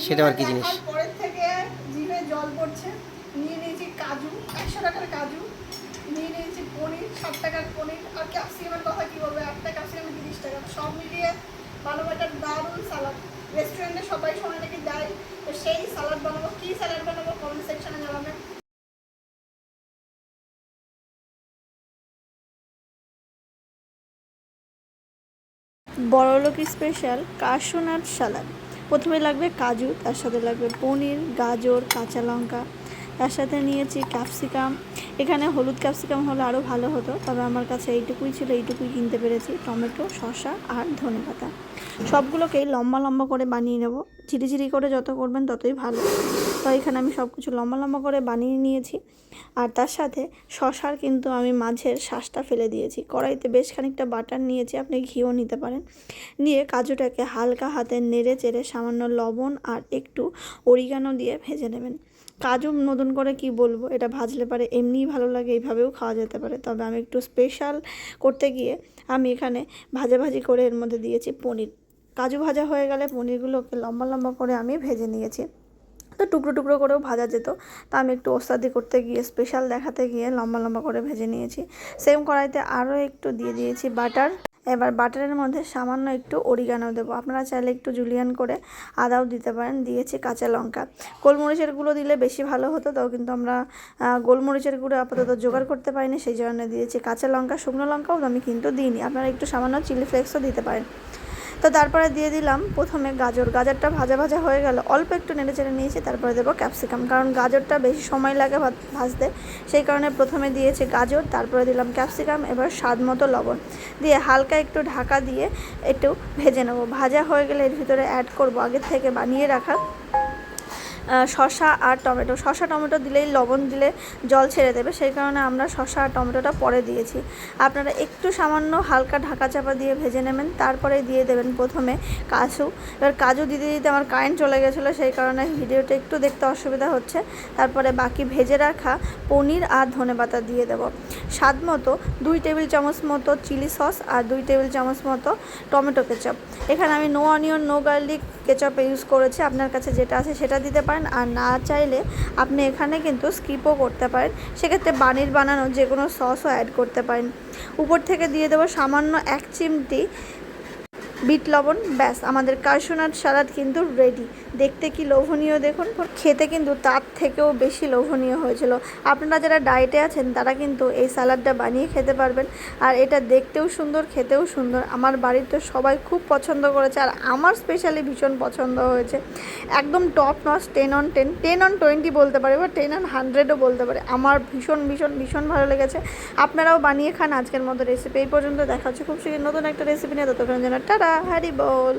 সেটা আর কি জিনিস? পরের থেকে জিভে জল পড়ছে। নিয়ে নিয়েছি কাজু, 100 টাকার কাজু, নিয়ে নিয়েছি পনির, 60 টাকার পনির, আর ক্যাপসিকামের কথা কি বলবো, একটা ক্যাপসিকাম 30 টাকা। সব মিলিয়ে বানাবো একটা দারুণ সালাদ। রেস্টুরেন্টে সবাই সময় নাকি দেয়, তো সেই সালাদ বানাবো। কি সালাদ বানাবো কমেন্ট সেকশনে জানাবেন। বড়লোকি স্পেশাল কাশু নাট সালাদ। প্রথমে লাগবে কাজু, তার সাথে লাগবে পনির, গাজর, কাঁচা লঙ্কা, তার সাথে নিয়েছি ক্যাপসিকাম। এখানে হলুদ ক্যাপসিকাম হলে আরও ভালো হতো, তবে আমার কাছে এইটুকুই ছিল, এইটুকুই কিনতে পেরেছি। টমেটো, শসা আর ধনেপাতা সবগুলোকেই লম্বা লম্বা করে বানিয়ে নেব। ঝিরিঝিরি করে যত করবেন ততই ভালো। তো এখানে আমি সব কিছু লম্বা লম্বা করে বানিয়ে নিয়েছি। আর তার সাথে শসার কিন্তু আমি মাঝের শাঁসটা ফেলে দিয়েছি। কড়াইতে বেশ খানিকটা বাটার নিয়েছি, আপনি ঘিও নিতে পারেন। নিয়ে কাজুটাকে হালকা হাতে নেড়ে চেড়ে সামান্য লবণ আর একটু অরিগানো দিয়ে ভেজে নেবেন। কাজু নতুন করে কি বলবো, এটা ভাজলে পারে এমনিই ভালো লাগে, এইভাবেও খাওয়া যেতে পারে, তবে আমি একটু স্পেশাল করতে গিয়ে আমি এখানে ভাজাভাজি করে এর মধ্যে দিয়েছি পনির। কাজু ভাজা হয়ে গেলে পনিরগুলোকে লম্বা লম্বা করে আমি ভেজে নিয়েছি। তো টুকরো টুকরো করেও ভাজা যেত, তা আমি একটু ওস্তাদি করতে গিয়ে, স্পেশাল দেখাতে গিয়ে লম্বা লম্বা করে ভেজে নিয়েছি। সেম কড়াইতে আরও একটু দিয়ে দিয়েছি বাটার। এবার বাটারের মধ্যে সামান্য একটু অরিগানো দেবো, আপনারা চাইলে একটু জুলিয়ান করে আদাও দিতে পারেন। দিয়েছি কাঁচা লঙ্কা, গোলমরিচের গুঁড়ো দিলে বেশি ভালো হতো, তাও কিন্তু আমরা গোলমরিচের গুঁড়ো আপাতত জোগাড় করতে পারিনি, সেই জন্য দিয়েছি কাঁচা লঙ্কা। শুকনো লঙ্কাও আমি কিন্তু দিইনি, আপনারা একটু সামান্য চিলি ফ্লেক্সও দিতে পারেন। তো তারপরে দিয়ে দিলাম প্রথমে গাজরটা ভাজা ভাজা হয়ে গেল, অল্প একটু নেড়ে চেড়ে নিয়েছি। তারপরে দেবো ক্যাপসিকাম, কারণ গাজরটা বেশি সময় লাগে ভাজতে, সেই কারণে প্রথমে দিয়েছি গাজর, তারপরে দিলাম ক্যাপসিকাম। এবার স্বাদ মতো লবণ দিয়ে হালকা একটু ঢাকা দিয়ে একটু ভেজে নেবো। ভাজা হয়ে গেলে এর ভিতরে অ্যাড করবো আগের থেকে বানিয়ে রাখা শসা আর টমেটো। শসা টমেটো দিলেই লবণ দিলে জল ছেড়ে দেবে, সেই কারণে আমরা শসা আর টমেটোটা পরে দিয়েছি। আপনারা একটু সামান্য হালকা ঢাকা চাপা দিয়ে ভেজে নেবেন, তারপরে দিয়ে দেবেন প্রথমে কাজু। এবার কাজু দিতে দিতে আমার কারেন্ট চলে গেছিলো, সেই কারণে ভিডিওটা একটু দেখতে অসুবিধা হচ্ছে। তারপরে বাকি ভেজে রাখা পনির আর ধনেপাতা দিয়ে দেব। স্বাদ মতো 2 টেবিল চামচ মতো চিলি সস আর 2 টেবিল চামচ মতো টমেটো কেচাপ। এখানে আমি no onion no garlic ketchup use করেছি, আপনার কাছে যেটা আছে সেটা দিতে পারেন, আর না চাইলে আপনি এখানে কিন্তু স্কিপও করতে পারেন। সেক্ষেত্রে বাড়ির বানানো যে কোনো সসও অ্যাড করতে পারেন। উপর থেকে দিয়ে দেবো সামান্য 1 চিমটি বিট লবণ। ব্যাস, আমাদের কাশু নাট সালাদ কিন্তু রেডি। দেখতে কি লোভনীয় দেখুন, খেতে কিন্তু তার থেকেও বেশি লোভনীয় হয়েছিল। আপনারা যারা ডায়েটে আছেন তারা কিন্তু এই সালাদটা বানিয়ে খেতে পারবেন। আর এটা দেখতেও সুন্দর, খেতেও সুন্দর। আমার বাড়ির তো সবাই খুব পছন্দ করেছে, আর আমার স্পেশালি ভীষণ পছন্দ হয়েছে। একদম টপ নচ, 10 on 10, 10 on 20 বলতে পারে, বা 10 on 100ও বলতে পারে। আমার ভীষণ ভীষণ ভীষণ ভালো লেগেছে। আপনারাও বানিয়ে খান। আজকের মতো রেসিপি এই পর্যন্ত, দেখা হচ্ছে খুব শীঘ্রই নতুন একটা রেসিপি নিয়ে। ততক্ষণ যেন টাটা, হ্যারি বল।